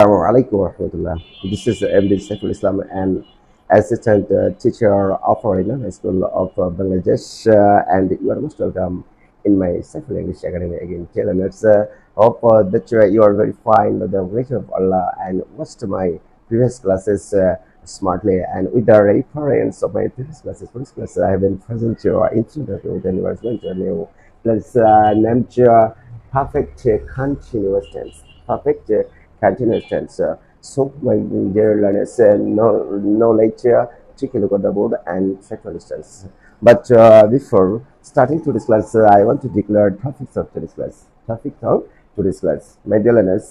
Assalamu alaikum warahmatullah. This is MD Saiful Islam and assistant teacher of Foreign School of Bangladesh, and you are most welcome in my Saiful English Academy again. Dear learners, hope that you are very fine by the grace of Allah and watched my previous classes smartly and with the reference of my previous classes. First class, I have been present to introduction with the university to a new class named perfect continuous tense. Perfect continuous tense. So, my dear learners, no lecture, take a look at the board and try to understand. But before starting today's class, I want to declare topics of today's class. Topic of today's class. My dear learners,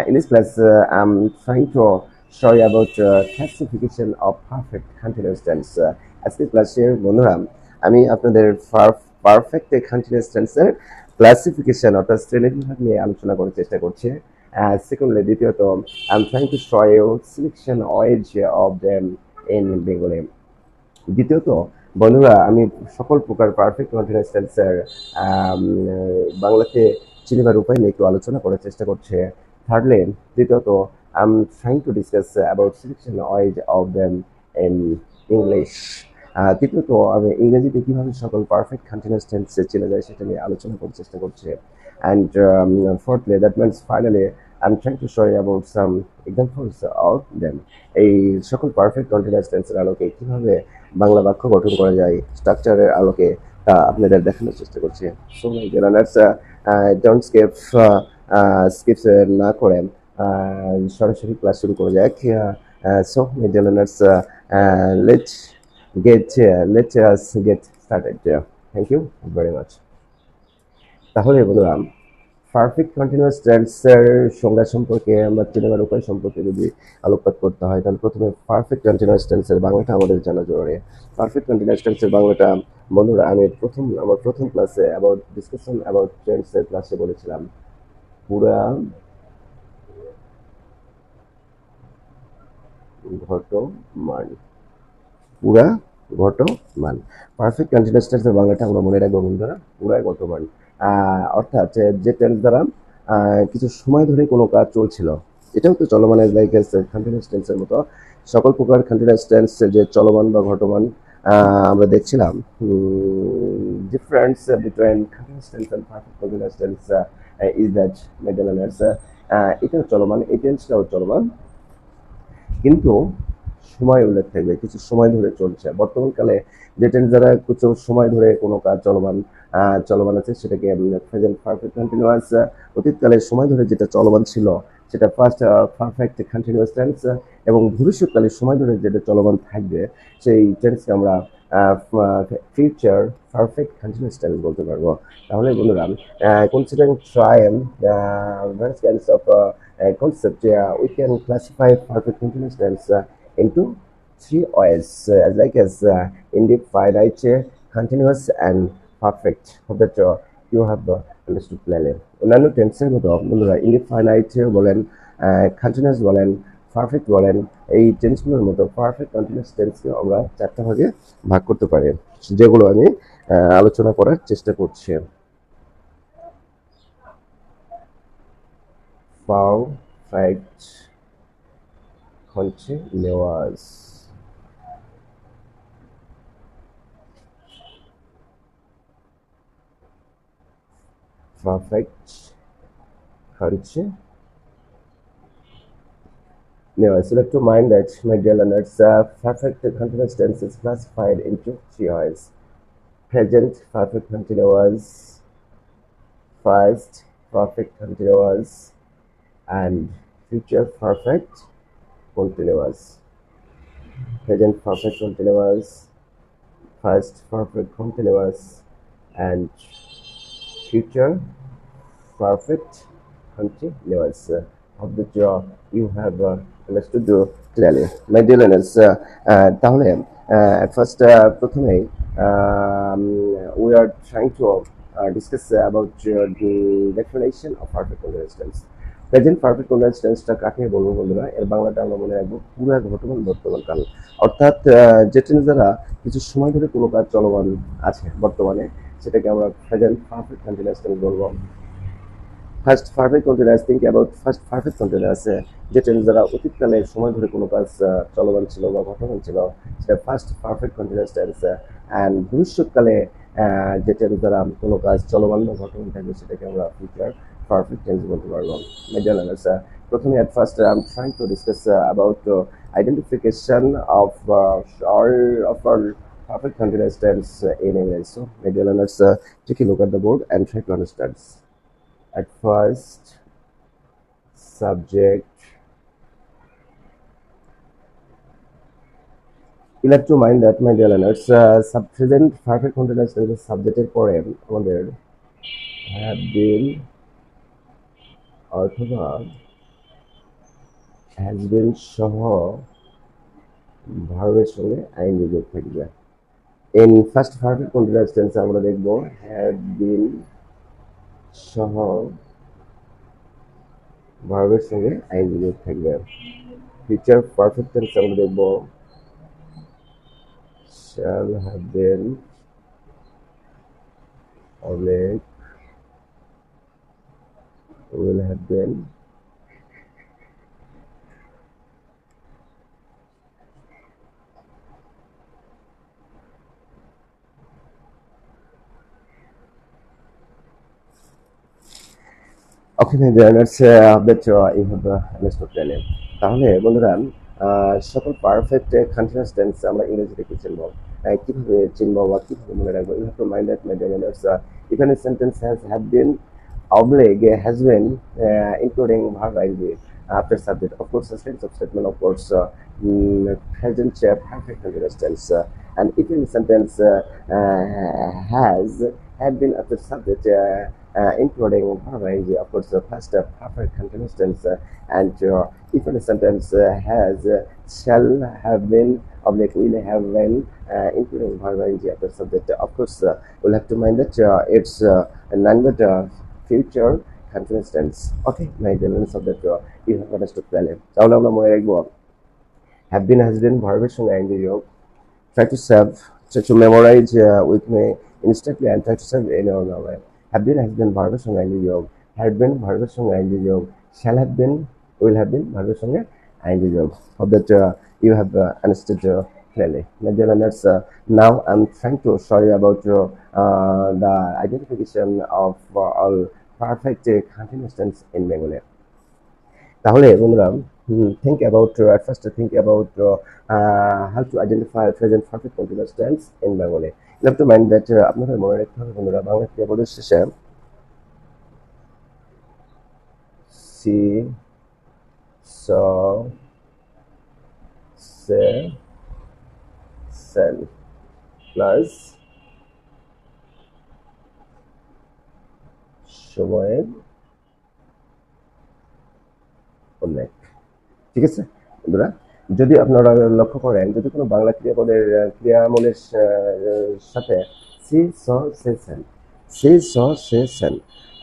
in this class, I'm trying to show you about classification of perfect continuous tense. আজকে ক্লাসের বন্ধুরা আমি আপনাদের perfect continuous টেন্সের classification অর্থাৎ শ্রেণীবিভাগ নিয়ে আলোচনা করার চেষ্টা করছি। Secondly, দ্বিতীয়ত I'm trying to show you selection age of them in Bengali. দ্বিতীয়ত বন্ধুরা আমি সকল প্রকার পারফেক্ট কন্টিনিউয়াস টেন্সের বাংলাতে চিনিবার উপায় নিয়ে একটু আলোচনা করার চেষ্টা করছে। থার্ডলি, তৃতীয়ত I'm trying to discuss about selection age of them in English. তৃতীয়ত আমি ইংরেজিতে কিভাবে সকল পারফেক্ট কন্টিনিউয়াস টেন্স চেনা যায় সেটা নিয়ে আলোচনা করার চেষ্টা করছি। And fourthly, that means finally, I'm trying to show you about some examples of them. এই সকল পারফেক্ট কন্টিনিউয়াস টেন্সের আলোকে কিভাবে বাংলা বাক্য গঠন করা যায় স্ট্রাকচারের আলোকে তা আপনাদের দেখানোর চেষ্টা করছি। So my dear learners, don't skip না করে সরাসরি ক্লাস শুরু করা যাক। So my dear learners, let us get started. Thank you very much. তাহলে বন্ধুরা পারফেক্ট কন্টিনিউয়াস টেন্সের সংজ্ঞা সম্পর্কে আমরা চিনাবার উপায় সম্পর্কে যদি আলোকপাত করতে হয় তাহলে প্রথমে পারফেক্ট কন্টিনিউয়াস টেন্সের বাংলাটা আমাদের জানা জরুরি। পারফেক্ট কন্টিনিউয়াস টেন্সের বাংলাটা বন্ধুরা আমি আমার প্রথম ক্লাসে অ্যাবাউট ডিসকাশন অ্যাবাউট টেন্সের ক্লাসে বলেছিলাম পুরা ঘটমান। পুরা ঘটমান পারফেক্ট কন্টিনিউয়াস টেন্সের বাংলাটা আমরা মনে রাখবো বন্ধুরা পুরা ঘটমান। অর্থাৎ যে টেন্স দ্বারা কিছু সময় ধরে কোনো কাজ চলছিল, এটাও তো চলমান লাইক কন্টিনিউয়াস টেন্সের মতো। সকল প্রকার কন্টিনিউয়াস টেন্স যে চলমান বা ঘটমান আমরা দেখছিলাম। Difference between continuous tense and perfect continuous tense is that my dear learners, এটাও চলমান, এই টেন্সটাও চলমান, কিন্তু সময় উল্লেখ থাকবে, কিছু সময় ধরে চলছে। বর্তমানকালে যে টেন্স দ্বারা কিছু সময় ধরে কোনো কাজ চলমান আছে সেটাকে প্রেজেন্ট পারফেক্ট কন্টিনিউয়াস। অতীতকালে সময় ধরে যেটা চলমান ছিল সেটা ফার্স্ট পারফেক্ট কন্টিনিউয়াস টেন্স, এবং ভবিষ্যৎকালে সময় ধরে যেটা চলমান থাকবে সেই টেন্সকে আমরা ফিউচার পারফেক্ট কন্টিনিউয়াস টেন্স বলতে পারবো। তাহলে বন্ধুরা considering various kinds of concept, we can classify perfect continuous tense into three ways, as indefinite, continuous, and perfect. Hope that you have understood clearly. অন্যান্য টেন্সের মতো বন্ধুরা ইনডিফাইনাইট বলেন, কন্টিনিউয়াস বলেন, পারফেক্ট বলেন, এই টেন্সগুলোর মতো পারফেক্ট কন্টিনিউয়াস টেন্সকে আমরা চারটা ভাগে ভাগ করতে পারি, যেগুলো আমি আলোচনা করার চেষ্টা করছি। Perfect continuous, perfect continuous. So you have to mind that, my dear learners, perfect continuous tense is classified into three ways: present perfect continuous, past perfect continuous, and future perfect continuous. Present perfect continuous, past perfect continuous, and future perfect continuous. Hope that you have understood clearly. My dear learners, তাহলে at first প্রথমেই we are trying to discuss about the definition of perfect continuous tense. Present perfect continuous টেন্সটা কাকে বলবো বন্ধুরা, এর বাংলাটা আমরা মনে রাখবো পুরা ঘটমান বর্তমানকাল। অর্থাৎ যে টেন্স দ্বারা কিছু সময় ধরে কোনো কাজ চলমান আছে বর্তমানে সেটাকে আমরা প্রেজেন্ট পারফেক্ট কন্টিনিউয়াস টেন্স বলবো। First perfect continuous think about first perfect continuous যে টেন্স দ্বারা অতীতকালে সময় ধরে কোনো কাজ চলমান ছিল বা ঘটমান ছিল সেটা first perfect continuous tense. And ভবিষ্যৎকালে যে টেন্স দ্বারা কোনো কাজ চলমান বা ঘটমান থাকবে সেটাকে আমরা ফিউচার পারফেক্ট টেন্স বলতে পারবো। মেডিয়াল লার্নার্স, প্রথমে at first I'm trying to discuss about identification of or of our perfect continuous tense in English. So, media learners, take a look at the board and try to understand. At first, subject. You'll have to mind that, my dear learners, present perfect continuous tense is subjected for আমাদের have been অথবা has been সহ ভার্বের সঙ্গে ING যোগ থাকবে। In first perfect continuous tense আমরা দেখব have been সহ ভার্বের সঙ্গে আইনজি যোগ থাকবে। Future perfect tense আমরা দেখব shall have been oblique will have been okay ভাই, that's that you have understood clearly. তাহলে বন্ধুরা, সকল পারফেক্ট কন্টিনিউয়াস টেন্স আমরা ইংরেজিতে কি চিনব, কিভাবে চিনব বা কিভাবে মনে রাখবো? You have to mind that, my dear learners, if any sentence have been oblique has been including verb ing after subject, of course the sense of statement, of course present perfect continuous tense, and if any sentence has had been after subject including verb ing, of course the past perfect continuous tense, and if any sentence has shall have been oblique will have been including verb ing after subject, of course we'll have to mind that it's none but future continuous tense. Okay, my dear learners, of that you have understood clearly. তাহলে আমরা মনে রাখবো have been has been ভার্বের সঙ্গে ing যোগ। Try to save, try to memorize with me instantly and try to save in your memory. Have been has been ভার্বের সঙ্গে ing যোগ, had been ভার্বের সঙ্গে ing যোগ, shall have been will have been ভার্বের সঙ্গে ing যোগ। Hope that you have understood clearly. My dear learners, now I'm trying to show you about the identification of all perfect continuous tense in Bengali. তাহলে বন্ধুরা, think about at first think about how to identify present perfect continuous tense in Bengali. You have to mind that আপনাদের মনে রাখতে হবে বন্ধুরা, বাংলা ক্রিয়াপদের শেষে see, saw, say, sell plus সময়ের উল্লেখ। ঠিক আছে বন্ধুরা, যদি আপনারা লক্ষ্য করেন, যদি কোনো বাংলা ক্রিয়াপদের ক্রিয়ামূলের সাথে সি, স, সে, সেন, সি, স, সে, সেন,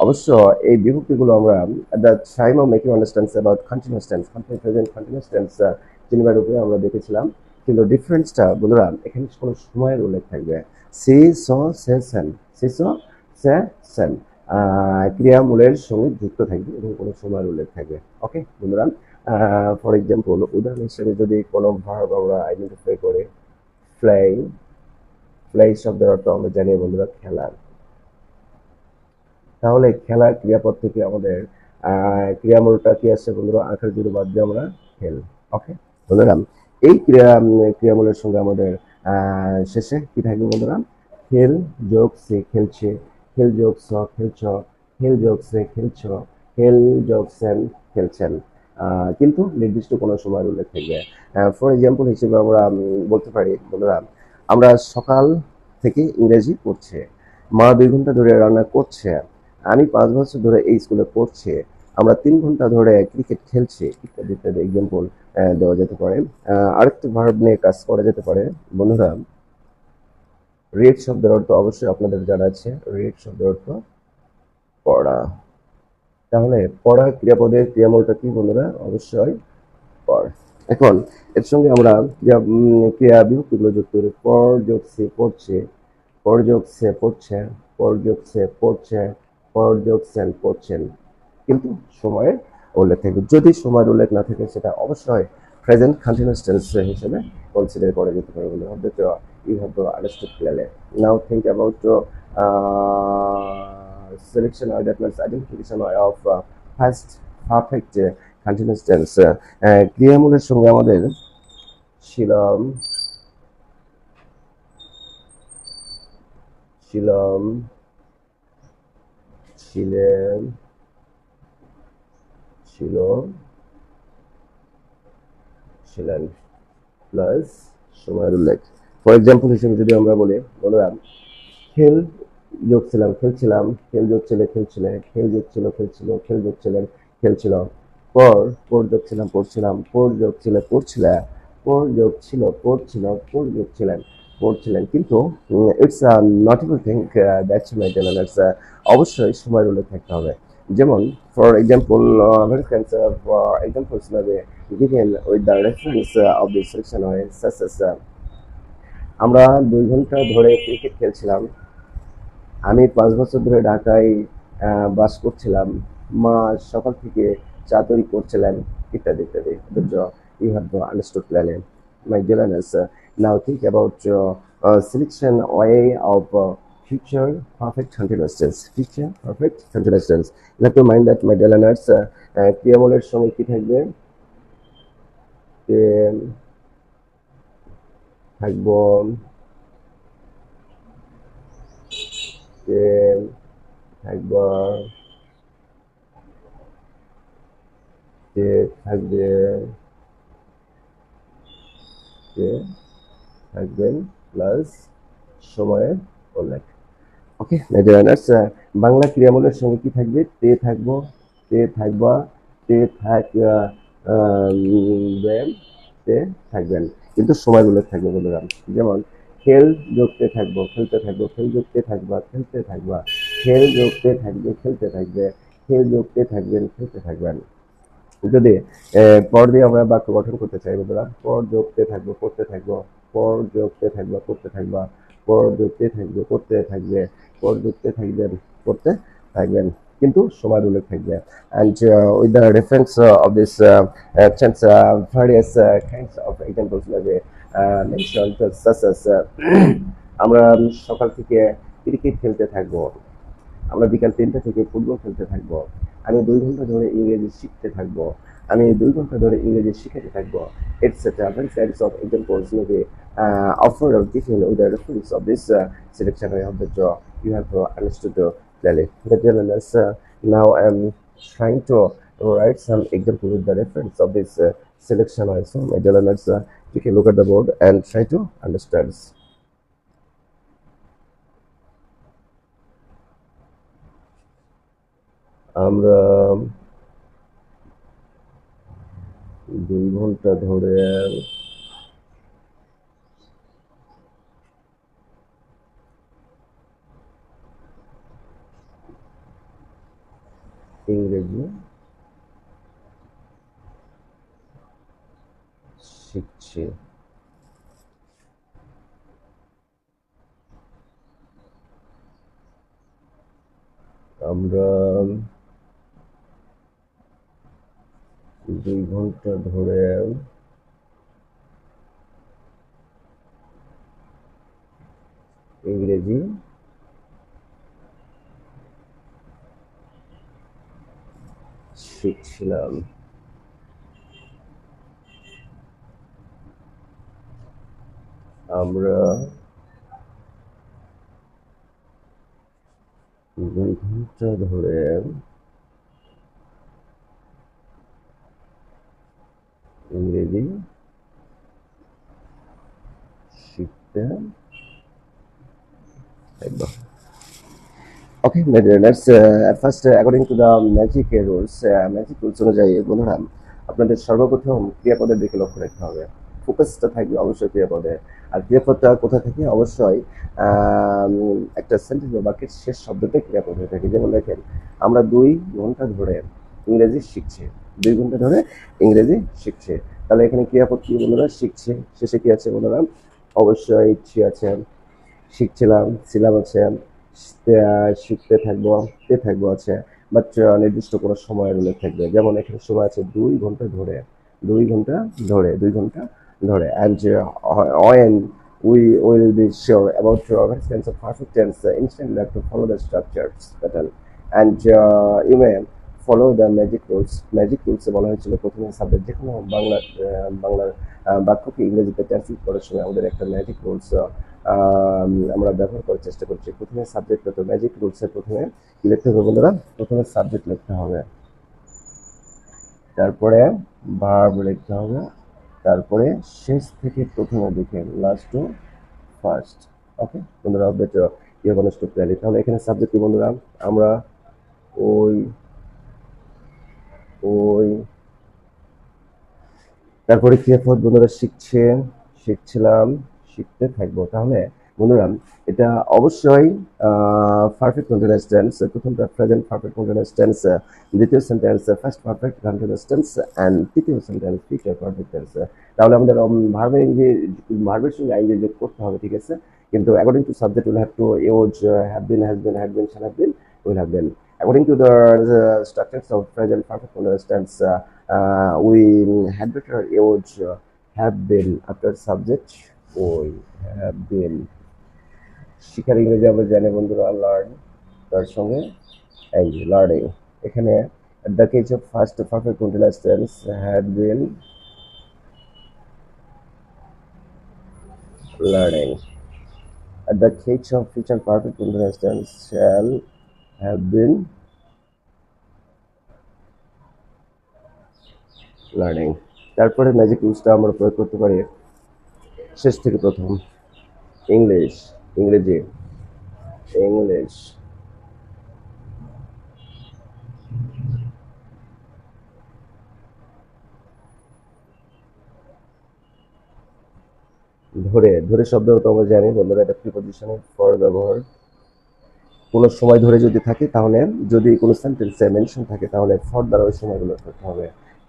অবশ্য এই বিভক্তিগুলো আমরা the time of making understands about continuous tense, present continuous tense চিনবার উপরে আমরা দেখেছিলাম, কিন্তু ডিফারেন্সটা বন্ধুরা এখানে কোনো সময়ের উল্লেখ থাকবে। সি, স, সে, সেন, সি, স, সে, সেন ক্রিয়ামূলের সঙ্গে যুক্ত থাকবে এবং কোনো সময়ের উল্লেখ থাকবে। ওকে বন্ধুরা, ফর এক্সাম্পল উদাহরণ হিসেবে যদি কোনো ভার্ব আমরা আইডেন্টিফাই করি, ফ্লাই, ফ্লাই শব্দের অর্থ আমরা জানি বন্ধুরা খেলা, তাহলে খেলা ক্রিয়াপদ থেকে আমাদের ক্রিয়ামূলটা কি আসছে বন্ধুরা, আকার জুড়ে বাদ দিয়ে আমরা খেল। ওকে বন্ধুরা, এই ক্রিয়ামূলের সঙ্গে আমাদের শেষে কি থাকবে বন্ধুরা, খেল যোগ সে খেলছে, খেল যোগ স খেলছ, খেল যোগ সে খেলছ, খেল যোগ সেন খেলছেন, কিন্তু নির্দিষ্ট কোনো সময়ের উল্লেখ থাকবে। ফর এক্সাম্পল হিসেবে আমরা বলতে পারি বন্ধুরা, আমরা সকাল থেকে ইংরেজি পড়ছে, মা 2 ঘন্টা ধরে রান্না করছে, আমি 5 বছর ধরে এই স্কুলে পড়ছি, আমরা 3 ঘন্টা ধরে ক্রিকেট খেলছি, ইত্যাদি ইত্যাদি এক্সাম্পল দেওয়া যেতে পারে। আরেকটা ভার্ব নিয়ে কাজ করা যেতে পারে বন্ধুরা, রিড শব্দের অর্থ অবশ্যই আপনাদের জানা আছে, রিড শব্দের অর্থ পড়া, তাহলে পড়া ক্রিয়াপদের ক্রিয়ামূলটা কি বন্ধুরা, অবশ্যই পড়। এখন এর সঙ্গে আমরা ক্রিয়া বিভক্তিগুলো যুক্ত করি, পর যোগ সে পড়ছে, পর যোগ সে পড়ছে, পর যোগ সে পড়ছে, পর যোগ সেন পড়ছেন, কিন্তু সময়ের উল্লেখ থাকবে। যদি সময়ের উল্লেখ না থাকে সেটা অবশ্যই প্রেজেন্ট কন্টিনিউয়াস টেন্স হিসেবে কনসিডার করা যেতে পারে বলে হবে। তো you have to understood clearly. Now think about selection or that means identification of past perfect continuous tense. ক্রিয়ামূলের সঙ্গে আমাদের ছিলাম ছিলাম ছিলেন ছিল ছিলেন প্লাস সময়ের উল্লেখ। ফর এক্সাম্পল হিসেবে যদি আমরা বলি, বললাম খেল যোগ ছিলাম খেলছিলাম, খেল যোগ ছিল খেলছিলে, খেল যোগ ছিল খেলছিল, খেল যোগ ছিলেন খেলছিল। পর পর যোগ ছিলাম পড়ছিলাম, পর যোগ ছিল পড়ছিলে, পর যোগ ছিল পড়ছিল, পর যোগ ছিলেন পড়ছিলেন। কিন্তু it's not able thing that's maintenance, অবশ্যই সময়ের উল্লেখ থাকতে হবে। যেমন for example Americans for examples may be given with the reference of the selection হয় such as আমরা 2 ঘন্টা ধরে ক্রিকেট খেলছিলাম, আমি 5 বছর ধরে ঢাকায় বাস করছিলাম, মা সকাল থেকে চা তৈরি করছিলেন, ইত্যাদি ইত্যাদি। You have to understood clearly. My dear learners, now think about selection way of future perfect continuous tense. Future perfect continuous tense. You have to mind that, my dear learners, ক্রিয়ামূলের সঙ্গে কি থাকবে? থাকবো থাকবো থাকবে থাকবেন প্লাস সময়ের উল্লেখ। ওকে মেডিয়ানার্স, বাংলা ক্রিয়ামূলের সঙ্গে কি থাকবে? তে থাকবো, তে থাকবা, তে থাকবেন, তে থাকবেন, কিন্তু সময়ের উল্লেখ থাকবে বন্ধুরা। যেমন খেল যোগতে থাকবো, খেলতে থাকবো, খেল যোগতে থাকবা, খেলতে থাকবা, খেল যোগতে থাকবে, খেলতে থাকবে, খেল যোগতে থাকবেন, খেলতে থাকবেন। যদি পর দিয়ে আমরা বাক্য গঠন করতে চাই বন্ধুরা, পর যোগতে থাকবো, পড়তে থাকবো, পর যোগতে থাকবো, পড়তে থাকবা, পর যোগতে থাকবে, পড়তে থাকবে, পর যোগতে থাকবেন, পড়তে থাকবেন, কিন্তু সময়ের উল্লেখ থাকবে। And with the reference of this chance, various kinds of examples may be mentioned, such as আমরা সকাল থেকে ক্রিকেট খেলতে থাকবো, আমরা বিকাল 3টা থেকে ফুটবল খেলতে থাকবো, আমি 2 ঘন্টা ধরে ইংরেজি শিখতে থাকবো, আমি 2 ঘন্টা ধরে ইংরেজি শিখাতে থাকবো, etc. Various kinds of examples may be offered or given with the reference of this selection of the job. You have understood clearly. The journalist, now I'm trying to write some example with the reference of this selection also. My journalists, take a look at the board and try to understand. আমরা 2 ঘন্টা ধরে ইংরেজি শিখছি। আমরা 2 ঘন্টা ধরে ইংরেজি শিখছিলাম। আমরা 2 ঘন্টা ধরে ইংরেজি শিখতে থাকবো। Okay, let's at first according to the magic rules অনুযায়ী বন্ধুরা আপনাদের সর্বপ্রথম ক্রিয়াপদের দিকে লক্ষ্য রাখতে হবে। ফোকাসটা থাকবে অবশ্যই ক্রিয়াপদে। আর ক্রিয়াপদটা কোথা থেকে? অবশ্যই একটা সেন্টেন্স বা বাক্যের শেষ শব্দতে ক্রিয়াপদ হয়ে থাকে। যেমন দেখেন, আমরা 2 ঘন্টা ধরে ইংরেজি শিখছি, 2 ঘন্টা ধরে ইংরেজি শিখছে। তাহলে এখানে ক্রিয়াপদ কি বন্ধুরা? শিখছে। শেষে কি আছে বন্ধুরা? অবশ্যই ছি আছে, শিখছিলাম, ছিলাম আছে, শিখতে থাকবো, তে থাকবো আছে, বাট নির্দিষ্ট কোনো সময়ের উল্লেখ থাকবে। যেমন এখানে সময় আছে 2 ঘন্টা ধরে, 2 ঘন্টা ধরে, 2 ঘন্টা ধরে। And when we will be sure about our sense of perfect tense, instantly have to follow the structures pattern, and you may follow the magic rules. Magic রুলসে বলা হয়েছিল প্রথমে সাবজেক্ট যে কোনো বাংলার বাক্যকে ইংরেজিতে ট্রান্সলেট করার সময় আমাদের একটা ম্যাজিক রুলস আমরা ব্যবহার করার চেষ্টা করছি। প্রথমে সাবজেক্ট তো ম্যাজিক রুলসে প্রথমে কি লিখতে হবে বন্ধুরা? প্রথমে সাবজেক্ট লিখতে হবে, তারপরে ভার্ব লিখতে হবে, তারপরে শেষ থেকে প্রথমে দিকে, লাস্ট টু ফার্স্ট। ওকে বন্ধুরা, আপডেট ইয়ে মানুষ টু প্ল্যালি। তাহলে এখানে সাবজেক্ট কি বন্ধুরা? আমরা ওই ওই তারপরে ক্রিয়াপদ বন্ধুরা শিখছিলাম, শিখতে থাকবো। তাহলে বন্ধুরা এটা অবশ্যই পারফেক্ট কন্টিনিউয়াস টেন্স। প্রথমটা প্রেজেন্ট পারফেক্ট কন্টিনিউয়াস টেন্স, দ্বিতীয় sentence first perfect continuous tense, and তৃতীয় সেন্টেন্স ফিউচার পারফেক্ট টেন্স। তাহলে আমাদের ভার্বের সঙ্গে আইএনজি যোগ করতে হবে, ঠিক আছে? কিন্তু according to subject will have to use have been, has been, had been, shall have been, will have been. According to the structures of present perfect continuous tense, we had better use have been after subject. We have been। শিখার ইংরেজি আমরা জানি বন্ধুরা learn, তার সঙ্গে এই learning. এখানে the case of first perfect continuous tense had been learning. At the case of future perfect continuous tense shall have been learning. তারপরে ম্যাজিক রুলসটা আমরা প্রয়োগ করতে পারি শেষ থেকে প্রথম। ইংলিশ, ইংরেজি, ইংলিশ। ধরে, ধরে শব্দ তো আমরা জানি বন্ধুরা, এটা প্রিপজিশনের ফর ব্যবহার। কোনো সময় ধরে যদি থাকে, তাহলে যদি কোনো সেন্টেন্সে মেনশন থাকে তাহলে ফর দ্বারা ওই সময়গুলো করতে হবে।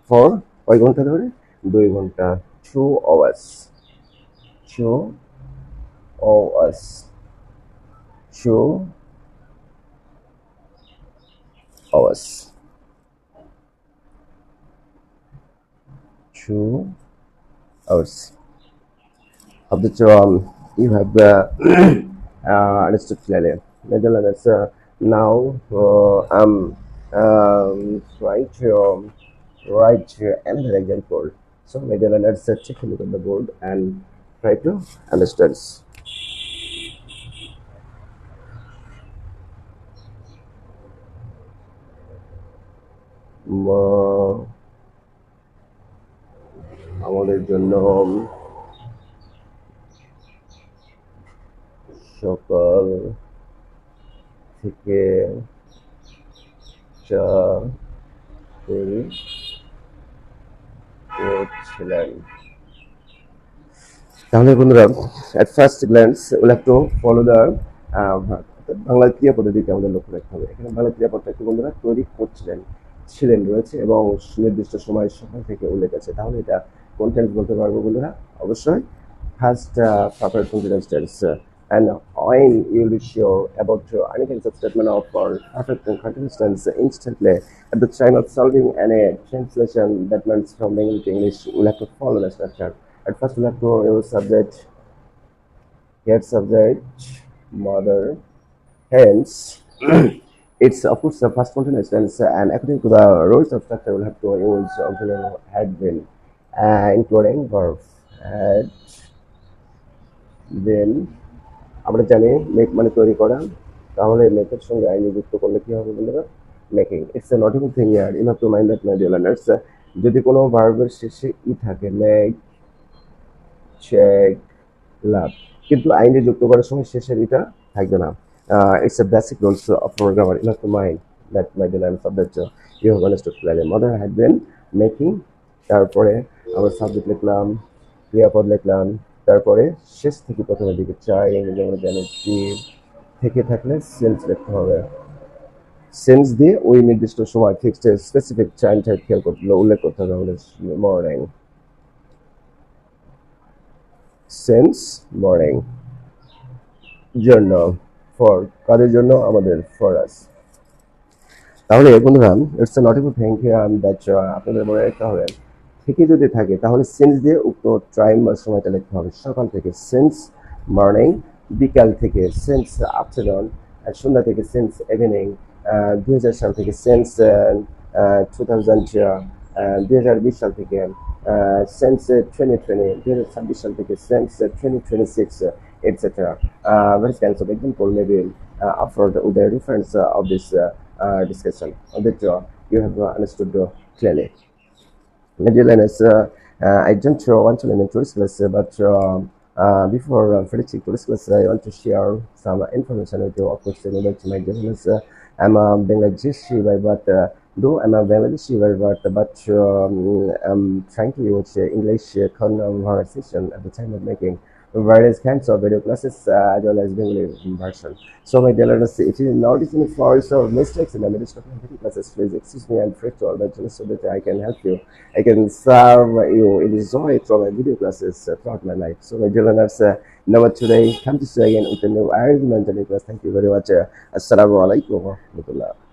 ফর কয় ঘন্টা ধরে? 2 ঘন্টা। 2 hours, 2 hours, 2 hours, 2 hours. Of the you have understood clearly. Netherlands. Now I'm trying to write another example. So Netherlands, take a look at the board and try to understand. আমাদের জন্য সকাল থেকে চা তৈরি করছিলেন। তাহলে বন্ধুরা, at first glance we'll have to follow the Bangla ক্রিয়াপদের দিকে আমাদের লক্ষ্য রাখতে হবে। এখানে বাংলা ক্রিয়াপদটা একটু বন্ধুরা তৈরি করছিলেন, ছিলেন রয়েছে এবং নির্দিষ্ট সময় সকাল থেকে উল্লেখ আছে। তাহলে এটা কোন টেন্স বলতে পারবো বন্ধুরা? অবশ্যই past perfect continuous tense। And when you will be sure about any kinds of statement of perfect continuous tense, instantly at the time of solving any translation that means from Bengali to English, we'll have to follow the structure. At first we'll have to use subject, head subject, mother, hence it's of course the first continuous tense, and according to the rules of structure we'll have to use auxiliary had been, including verb had been। আমরা জানি make মানে তৈরি করা, তাহলে মেকের সঙ্গে আইনি যুক্ত করলে কি হবে বন্ধুরা? Making. It's a not even thing ইয়ার, you have to mind that my dear learners. যদি কোনো ভার্বের শেষে ই থাকে, মেক, চেক, লাভ, কিন্তু আইনি যুক্ত করার সময় শেষের ইটা থাকবে না। It's a basic rules of grammar. You have to mind that my dear learners, that you have understood clearly. Mother had been making, তারপরে আমরা সাবজেক্ট লিখলাম, ক্রিয়াপদ লিখলাম, তারপরে শেষ থেকে প্রথমের দিকে চাই, ইংরেজি আমরা জানি টি, থেকে থাকলে সেন্স লিখতে হবে। সেন্স দিয়ে ওই নির্দিষ্ট সময় ফিক্সড স্পেসিফিক টাইম টাইপ খেয়াল করতে উল্লেখ করতে হবে আমাদের। Morning, sense morning. জন্য, ফর কাদের জন্য? আমাদের, ফর আস। তাহলে বন্ধুরা, it's a not a good thing that আপনাদের মনে রাখতে হবে, থেকে যদি থাকে তাহলে সিন্স দিয়ে উক্ত টাইম বা সময়টা লিখতে হবে। সকাল থেকে সিন্স মর্নিং, বিকাল থেকে সিন্স আফটারনুন, আর সন্ধ্যা থেকে সিন্স ইভিনিং, 2000 সাল থেকে সিন্স 2020 সাল থেকে সিন্স 2020, 2026 সাল থেকে since 2026, etc. Various kinds of example maybe offered with the reference of this discussion that you have understood clearly. Maybe Linus, I don't want to learn into this class, but before finishing to this class, I want to share some information with you. Of course, you know that my journalist, I'm a Bangladeshi by birth, though I'm a Bangladeshi by birth, but I'm trying to use English conversation at the time of making various kinds of video classes as well as Bengali version. So my dear learners, if you notice any flaws or mistakes in the midst of my video classes, please excuse me and free to all that so that I can help you. I can serve you in joy through my video classes throughout my life. So my dear learners, now today, come to see you again with a new argument and class. Thank you very much. Assalamu alaikum wa rahmatullah.